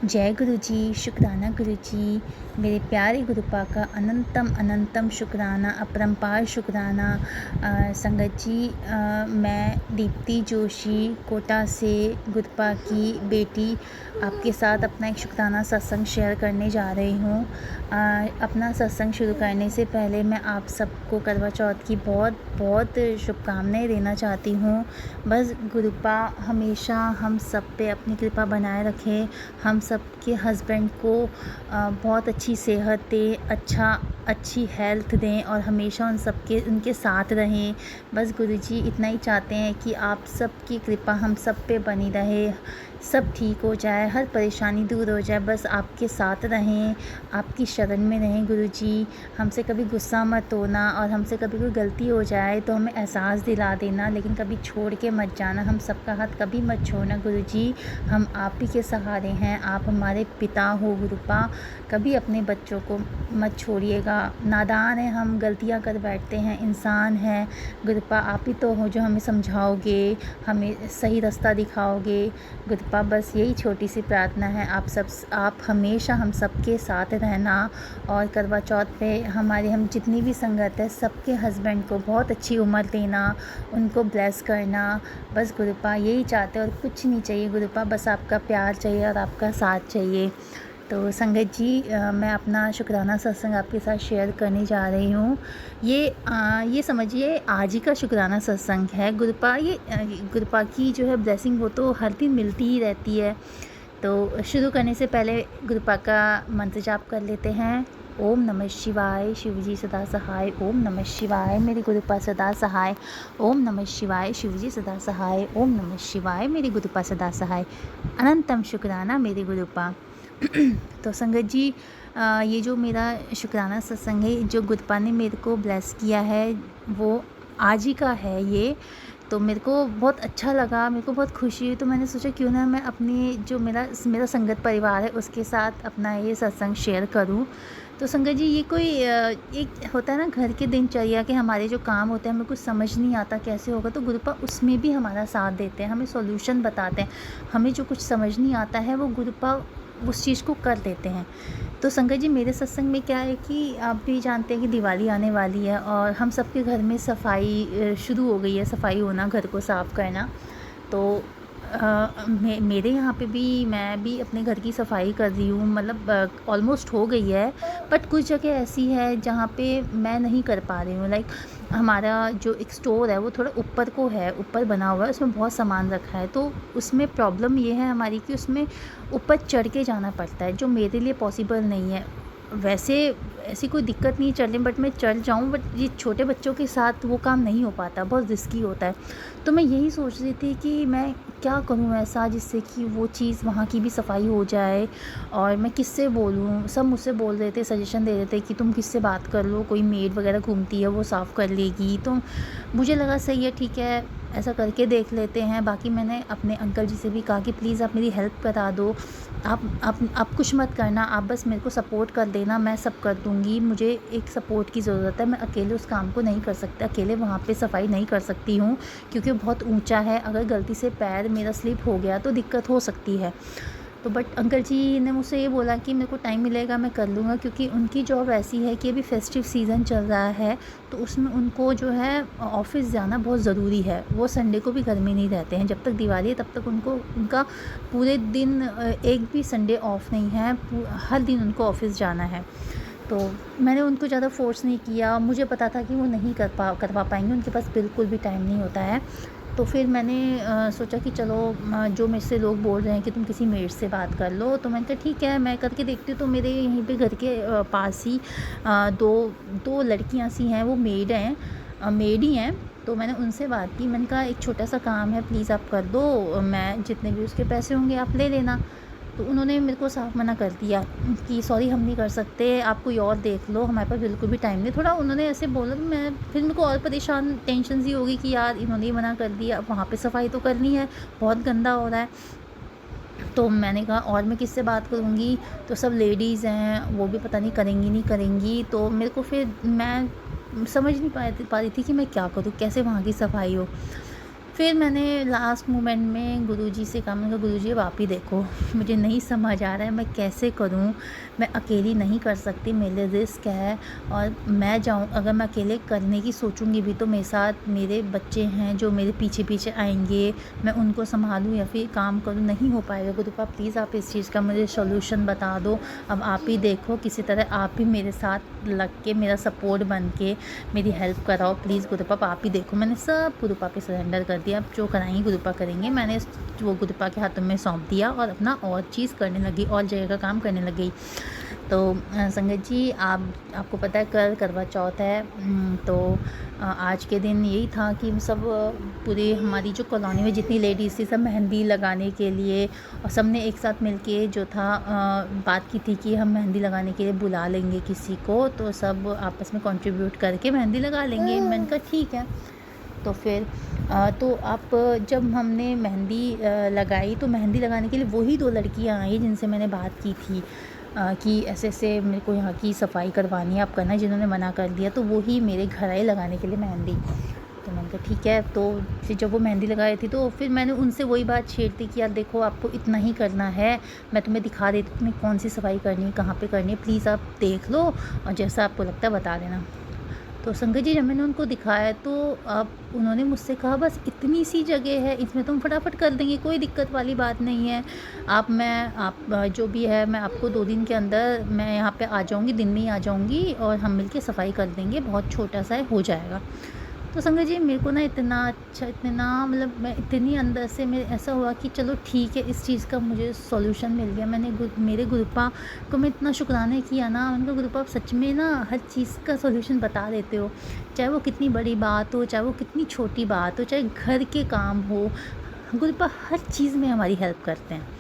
जय गुरु जी, शुक्राना गुरु जी। मेरे प्यारे गुरुपा का अनंतम अनंतम शुक्राना, अपरंपार शुक्राना। संगत जी, मैं दीप्ति जोशी कोटा से गुरुपा की बेटी आपके साथ अपना एक शुक्राना सत्संग शेयर करने जा रही हूँ। अपना सत्संग शुरू करने से पहले मैं आप सबको करवा चौथ की बहुत बहुत शुभकामनाएं देना चाहती हूँ। बस गुरुपा हमेशा हम सब पे अपनी कृपा बनाए रखें, हम सबके हस्बैंड को बहुत अच्छी सेहत दें, अच्छी हेल्थ दें और हमेशा उनके साथ रहें। बस गुरुजी इतना ही चाहते हैं कि आप सबकी कृपा हम सब पे बनी रहे, सब ठीक हो जाए, हर परेशानी दूर हो जाए। बस आपके साथ रहें, आपकी शरण में रहें गुरुजी। हमसे कभी गुस्सा मत होना और हमसे कभी कोई गलती हो जाए तो हमें एहसास दिला देना, लेकिन कभी छोड़ के मत जाना। हम सबका हाथ कभी मत छोड़ना गुरुजी। हम आप ही के सहारे हैं, आप हमारे पिता हो गुरुपा। कभी अपने बच्चों को मत छोड़िएगा। नादान हैं हम, गलतियां कर बैठते हैं, इंसान हैं गुरुपा। आप ही तो हो जो हमें समझाओगे, हमें सही रास्ता दिखाओगे गुरुपा। बस यही छोटी सी प्रार्थना है, आप हमेशा हम सबके साथ रहना। और करवा चौथ पे हम जितनी भी संगत है सबके हस्बैंड को बहुत अच्छी उम्र देना, उनको ब्लेस करना। बस गुरुपा यही चाहते हैं और कुछ नहीं चाहिए गुरुपा, बस आपका प्यार चाहिए और आपका साथ चाहिए। तो संगत जी, मैं अपना शुक्राना सत्संग आपके साथ शेयर करने जा रही हूँ। ये समझिए आज ही का शुक्राना सत्संग है गुरुपा। गुरुपा की जो है ब्लेसिंग वो तो हर दिन मिलती ही रहती है। तो शुरू करने से पहले गुरुपा का मंत्र जाप कर लेते हैं। ओम नमः शिवाय, शिवजी सदा सहाय। ओम नमः शिवाय, मेरी गुरुपा सदा सहाय। ओम नमः शिवाय, शिवजी सदा सहाय। ओम नमः शिवाय, मेरी गुरुपा सदा सहाय। अनंतम शुक्राना मेरी गुरुपा। तो संगत जी, ये जो मेरा शुक्राना सत्संग है, जो गुरुपा ने मेरे को ब्लेस किया है, वो आज ही का है ये। तो मेरे को बहुत अच्छा लगा, मेरे को बहुत खुशी हुई। तो मैंने सोचा क्यों ना मैं अपनी जो मेरा संगत परिवार है उसके साथ अपना ये सत्संग शेयर करूं। तो संगत जी, ये कोई एक होता है ना घर के दिनचर्या के हमारे जो काम होते हैं, हमें कुछ समझ नहीं आता कैसे होगा, तो गुरुपा उसमें भी हमारा साथ देते हैं, हमें सॉल्यूशन बताते हैं। हमें जो कुछ समझ नहीं आता है वो गुरुपा उस चीज़ को कर देते हैं। तो संगत जी, मेरे सत्संग में क्या है कि आप भी जानते हैं कि दिवाली आने वाली है और हम सबके घर में सफाई शुरू हो गई है, सफाई होना, घर को साफ़ करना। तो मेरे यहाँ पे भी मैं भी अपने घर की सफाई कर रही हूँ, मतलब ऑलमोस्ट हो गई है। बट कुछ जगह ऐसी है जहाँ पे मैं नहीं कर पा रही हूँ। लाइक हमारा जो एक स्टोर है वो थोड़ा ऊपर को है, ऊपर बना हुआ है, उसमें बहुत सामान रखा है। तो उसमें प्रॉब्लम ये है हमारी कि उसमें ऊपर चढ़ के जाना पड़ता है, जो मेरे लिए पॉसिबल नहीं है। वैसे ऐसी कोई दिक्कत नहीं चढ़ने, बट मैं चढ़ जाऊँ, बट ये छोटे बच्चों के साथ वो काम नहीं हो पाता, बहुत रिस्की होता है। तो मैं यही सोच रही थी कि मैं क्या करूँ ऐसा जिससे कि वो चीज़ वहाँ की भी सफाई हो जाए। और मैं किससे बोलूँ, सब मुझसे बोल रहे थे, सजेशन दे रहे थे कि तुम किससे बात कर लो, कोई मेड वगैरह घूमती है वो साफ़ कर लेगी। तो मुझे लगा सही है, ठीक है, ऐसा करके देख लेते हैं। बाकी मैंने अपने अंकल जी से भी कहा कि प्लीज़ आप मेरी हेल्प करा दो, आप कुछ मत करना, आप बस मेरे को सपोर्ट कर देना, मैं सब कर दूँगी। मुझे एक सपोर्ट की ज़रूरत है, मैं अकेले उस काम को नहीं कर सकती, अकेले वहाँ पे सफाई नहीं कर सकती हूँ, क्योंकि बहुत ऊंचा है। अगर गलती से पैर मेरा स्लिप हो गया तो दिक्कत हो सकती है। तो बट अंकल जी ने मुझसे ये बोला कि मेरे को टाइम मिलेगा मैं कर लूँगा, क्योंकि उनकी जॉब ऐसी है कि अभी फेस्टिव सीज़न चल रहा है, तो उसमें उनको जो है ऑफ़िस जाना बहुत ज़रूरी है। वो संडे को भी घर में नहीं रहते हैं, जब तक दिवाली है तब तक उनका पूरे दिन एक भी संडे ऑफ नहीं है, हर दिन उनको ऑफ़िस जाना है। तो मैंने उनको ज़्यादा फ़ोर्स नहीं किया, मुझे पता था कि वो नहीं करवा पाएंगे, उनके पास बिल्कुल भी टाइम नहीं होता है। तो फिर मैंने सोचा कि चलो, जो मेरे से लोग बोल रहे हैं कि तुम किसी मेड से बात कर लो, तो मैंने कहा ठीक है, मैं करके देखती हूँ। तो मेरे यहीं पे घर के पास ही दो लड़कियाँ सी हैं, वो मेड ही हैं। तो मैंने उनसे बात की, मैंने कहा एक छोटा सा काम है, प्लीज़ आप कर दो, मैं जितने भी उसके पैसे होंगे आप ले लेना। तो उन्होंने मेरे को साफ मना कर दिया कि सॉरी, हम नहीं कर सकते, आप कोई और देख लो, हमारे पास बिल्कुल भी टाइम नहीं। थोड़ा उन्होंने ऐसे बोला, तो मैं फिर मेरे को और परेशान, टेंशन सी होगी कि यार इन्होंने ही मना कर दिया, अब वहाँ पे सफाई तो करनी है, बहुत गंदा हो रहा है। तो मैंने कहा और मैं किससे बात करूँगी, तो सब लेडीज़ हैं, वो भी पता नहीं करेंगी नहीं करेंगी। तो मेरे को फिर मैं समझ नहीं पा रही थी कि मैं क्या करूँ, कैसे वहाँ की सफाई हो। फिर मैंने लास्ट मोमेंट में गुरुजी से कहा, मैंने कहा गुरुजी अब आप ही देखो, मुझे नहीं समझ आ रहा है मैं कैसे करूं, मैं अकेली नहीं कर सकती, मेरे रिस्क है और मैं जाऊं, अगर मैं अकेले करने की सोचूंगी भी तो मेरे साथ मेरे बच्चे हैं जो मेरे पीछे पीछे आएंगे, मैं उनको संभालूं या फिर काम करूं, नहीं हो पाएगा। गुरुपा प्लीज़ आप इस चीज़ का मुझे सोल्यूशन बता दो, अब आप ही देखो, किसी तरह आप ही मेरे साथ लग के मेरा सपोर्ट बन के मेरी हेल्प कराओ प्लीज़ गुरुपा, आप ही देखो। मैंने सब गुरुपा पे सरेंडर कर दिया, अब जो कराएंगे गुरुपा करेंगे। मैंने वो गुरुपा के हाथों में सौंप दिया और अपना और चीज़ करने लगी, और जगह का काम करने लग गई। तो संगत जी आपको पता है कल करवा चौथ है, तो आज के दिन यही था कि सब पूरी हमारी जो कॉलोनी में जितनी लेडीज़ थी सब मेहंदी लगाने के लिए, और सब ने एक साथ मिलके जो था बात की थी कि हम मेहंदी लगाने के लिए बुला लेंगे किसी को, तो सब आपस में कंट्रीब्यूट करके मेहंदी लगा लेंगे। मैंने कहा ठीक है। तो फिर तो आप जब हमने मेहंदी लगाई तो मेहंदी लगाने के लिए वही 2 लड़कियां आई जिनसे मैंने बात की थी कि ऐसे ऐसे मेरे को यहाँ की सफाई करवानी है, आप करना, जिन्होंने मना कर दिया तो वही मेरे घर आए लगाने के लिए मेहंदी। तो मैंने कहा ठीक है। तो फिर जब वो मेहंदी लगाई थी तो फिर मैंने उनसे वही बात छेड़ दी कि यार देखो आपको इतना ही करना है, मैं तुम्हें दिखा देती हूँ तुम्हें कौन सी सफाई करनी है, कहाँ पे करनी है, प्लीज़ आप देख लो और जैसा आपको लगता है बता देना। तो संगत जी जब मैंने उनको दिखाया तो अब उन्होंने मुझसे कहा बस इतनी सी जगह है, इसमें तुम फटाफट कर देंगे, कोई दिक्कत वाली बात नहीं है। आप जो भी है मैं आपको 2 दिन के अंदर मैं यहाँ पे आ जाऊँगी, दिन में ही आ जाऊँगी और हम मिलके सफाई कर देंगे, बहुत छोटा सा है, हो जाएगा। तो संगत जी मेरे को ना इतना अच्छा, इतना मतलब मैं इतनी अंदर से मेरे ऐसा हुआ कि चलो ठीक है, इस चीज़ का मुझे सॉल्यूशन मिल गया। मैंने मेरे गुरुपा को मैं इतना शुक्राना किया ना, उनका गुरुपा आप सच में ना हर चीज़ का सॉल्यूशन बता देते हो, चाहे वो कितनी बड़ी बात हो, चाहे वो कितनी छोटी बात हो, चाहे घर के काम हो, गुरुपा हर चीज़ में हमारी हेल्प करते हैं।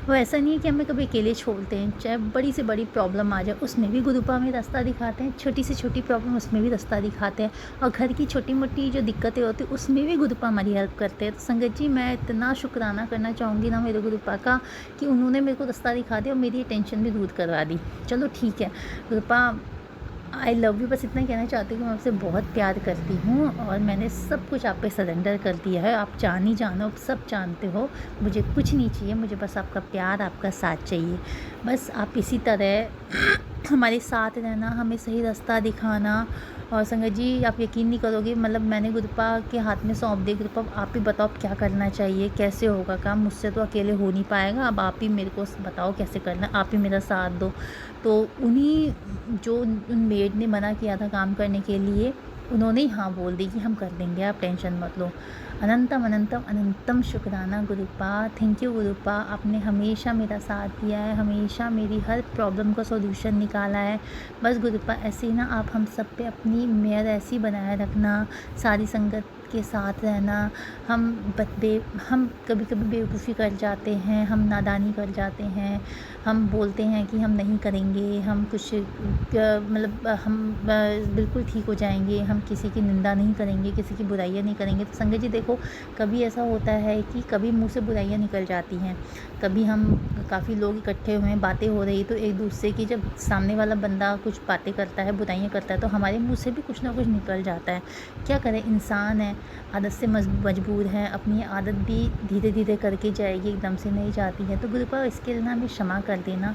वो ऐसा नहीं है कि हमें कभी अकेले छोड़ते हैं, चाहे बड़ी से बड़ी प्रॉब्लम आ जाए उसमें भी गुरुपा हमें रास्ता दिखाते हैं, छोटी से छोटी प्रॉब्लम उसमें भी रास्ता दिखाते हैं, और घर की छोटी मोटी जो दिक्कतें होती हैं उसमें भी गुरुपा हमारी हेल्प करते हैं। तो संगत जी मैं इतना शुक्राना करना चाहूँगी ना मेरे गुरुपा का कि उन्होंने मेरे को रास्ता दिखा दिया और मेरी टेंशन भी दूर करवा दी। चलो ठीक है गुरुपा, आई लव यू, बस इतना कहना चाहती हूँ कि मैं आपसे बहुत प्यार करती हूँ और मैंने सब कुछ आप पे सरेंडर कर दिया है, आप जान ही जानो, सब जानते हो, मुझे कुछ नहीं चाहिए, मुझे बस आपका प्यार, आपका साथ चाहिए। बस आप इसी तरह हमारे साथ रहना, हमें सही रास्ता दिखाना। और संगत जी आप यकीन नहीं करोगे, मतलब मैंने गुरुपा के हाथ में सौंप दी, गुरुपा आप ही बताओ अब क्या करना चाहिए, कैसे होगा काम, मुझसे तो अकेले हो नहीं पाएगा, अब आप ही मेरे को बताओ कैसे करना, आप ही मेरा साथ दो। तो उन्हीं जो उन मेड ने मना किया था काम करने के लिए, उन्होंने ही हाँ बोल दी कि हम कर देंगे, आप टेंशन मत लो। अनंतम अनंतम अनंतम शुक्राना गुरुपा, थैंक यू गुरुपा, आपने हमेशा मेरा साथ दिया है, हमेशा मेरी हर प्रॉब्लम का सॉल्यूशन निकाला है। बस गुरुपा ऐसे ही ना आप हम सब पे अपनी मेहर ऐसी बनाए रखना, सारी संगत के साथ रहना। हम कभी कभी बेवकूफ़ी कर जाते हैं, हम नादानी कर जाते हैं, हम बोलते हैं कि हम नहीं करेंगे, हम कुछ मतलब हम बिल्कुल ठीक हो जाएंगे, हम किसी की निंदा नहीं करेंगे, किसी की बुराइयां नहीं करेंगे। तो संगत जी देखो कभी ऐसा होता है कि कभी मुंह से बुराइयां निकल जाती हैं, कभी हम काफ़ी लोग इकट्ठे हुए हैं, बातें हो रही, तो एक दूसरे की जब सामने वाला बंदा कुछ बातें करता है, बुराइयां करता है, तो हमारे मुँह से भी कुछ ना कुछ निकल जाता है। क्या करें, इंसान है, आदत से मजबूर है, अपनी आदत भी धीरे धीरे करके जाएगी, एकदम से नहीं जाती है। तो गुरुपा इसके लिए ना हमें क्षमा कर देना,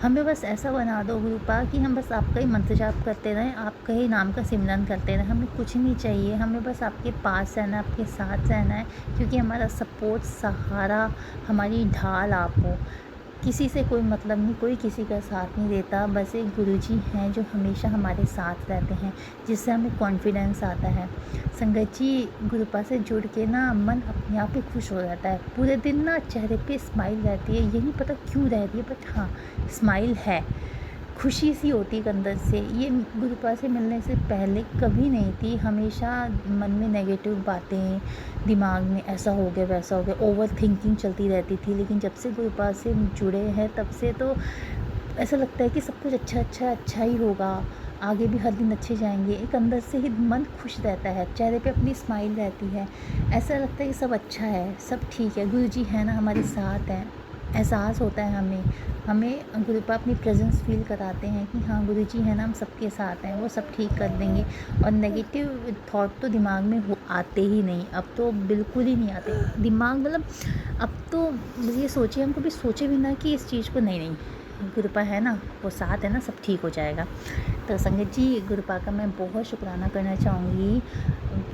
हमें बस ऐसा बना दो गुरुपा कि हम बस आपका ही मंत्र जाप करते रहें, आपका ही नाम का सिमरन करते रहें, हमें कुछ नहीं चाहिए, हमें बस आपके पास रहना, आपके साथ रहना है, क्योंकि हमारा सपोर्ट, सहारा, हमारी ढाल आप हो। किसी से कोई मतलब नहीं, कोई किसी का साथ नहीं देता, बस एक गुरुजी हैं जो हमेशा हमारे साथ रहते हैं, जिससे हमें कॉन्फिडेंस आता है। संगत जी गुरुपा से जुड़ के ना मन अपने आप ही खुश हो जाता है, पूरे दिन ना चेहरे पे स्माइल रहती है, ये नहीं पता क्यों रहती है, बट हाँ स्माइल है, खुशी सी होती है अंदर से। ये गुरुपा से मिलने से पहले कभी नहीं थी, हमेशा मन में नेगेटिव बातें, दिमाग में ऐसा हो गया वैसा हो गया, ओवर थिंकिंग चलती रहती थी। लेकिन जब से गुरुपा से जुड़े हैं तब से तो ऐसा लगता है कि सब कुछ अच्छा अच्छा अच्छा ही होगा, आगे भी हर दिन अच्छे जाएंगे, एक अंदर से ही मन खुश रहता है, चेहरे पे अपनी स्माइल रहती है, ऐसा लगता है कि सब अच्छा है, सब ठीक है, गुरुजी है ना हमारे साथ हैं। एहसास होता है हमें हमें गुरुपा अपनी प्रेजेंस फील कराते हैं कि हाँ गुरुजी है ना, हम सबके साथ हैं, वो सब ठीक कर देंगे। और नेगेटिव थॉट तो दिमाग में आते ही नहीं, अब तो बिल्कुल ही नहीं आते दिमाग, मतलब अब तो ये सोचिए, हम कभी सोचे भी ना कि इस चीज़ को, नहीं नहीं गुरुपा है ना, वो साथ है ना, सब ठीक हो जाएगा। तो संगत जी, गुरुपा का मैं बहुत शुक्राना करना चाहूँगी।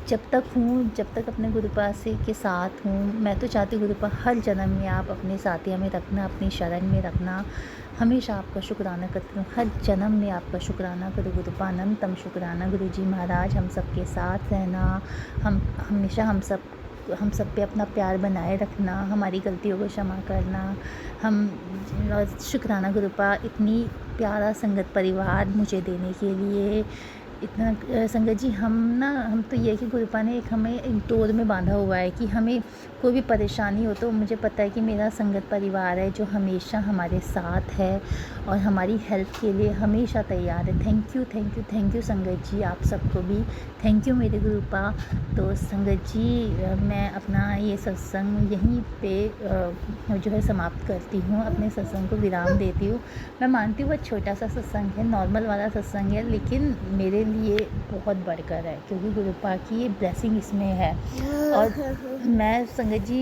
जब तक हूँ, जब तक अपने गुरुपा से के साथ हूँ, मैं तो चाहती हूँ गुरुपा हर जन्म में आप अपने साथिया में रखना, अपनी शरण में रखना। हमेशा आपका शुक्राना करती हूँ, हर जन्म में आपका शुक्राना करो गुरुपा, अनंतम शुक्राना। गुरुजी महाराज, हम सबके साथ रहना, हम हमेशा हम सब पे अपना प्यार बनाए रखना, हमारी गलतियों को क्षमा करना। हम शुक्राना गुरुपा, इतनी प्यारा संगत परिवार मुझे देने के लिए। इतना संगत जी, हम तो ये है कि गुरुपा ने हमें एक डोर में बांधा हुआ है कि हमें कोई भी परेशानी हो तो मुझे पता है कि मेरा संगत परिवार है जो हमेशा हमारे साथ है और हमारी हेल्प के लिए हमेशा तैयार है। Thank you thank you thank you संगत जी, आप सबको भी थैंक यू मेरे गुरुपा। तो संगत जी, मैं अपना ये सत्संग यहीं पे जो है समाप्त करती हूँ, अपने सत्संग को विराम देती हूँ। मैं मानती हूँ वो छोटा सा सत्संग है, नॉर्मल वाला सत्संग है, लेकिन मेरे लिए बहुत बढ़कर है क्योंकि गुरुपा की ये ब्लेसिंग इसमें है। और मैं संगत जी,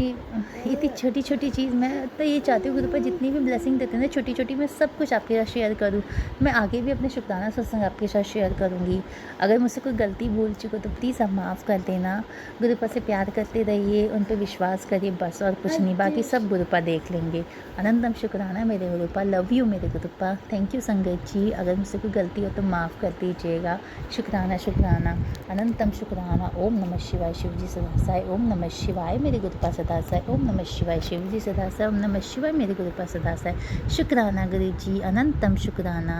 इतनी छोटी छोटी चीज़, मैं तो ये चाहती हूँ गुरुपा जितनी भी ब्लेसिंग देते हैं ना छोटी छोटी, मैं सब कुछ आपके साथ शेयर करूँ। मैं आगे भी अपने शुक्राना सत्संग आपके साथ शेयर करूँगी। अगर मुझसे कोई गलती भूल चुकी हो तो प्लीज़ आप माफ़ कर देना। गुरुपा से प्यार करते रहिए, उन पर विश्वास करिए, बस और कुछ नहीं, बाकी सब गुरुपा देख लेंगे। अनंतम शुक्राना मेरे गुरुपा, लव यू मेरे गुरुपा, थैंक यू संगत जी। अगर मुझसे कोई गलती हो तो माफ़ कर दीजिएगा। शुक्राना शुक्राना, अनंतम शुक्राना। ओम नमः शिवाय, शिव जी सदा साई। ओम नमः शिवाय मेरे गुरुपा सदा साई। ओम नमः शिवाय, शिव जी सदा साई। ओम नमः शिवाय मेरे गुरुपा सदा साई। शुक्राना गुरु जी, अनंतम शुक्राना।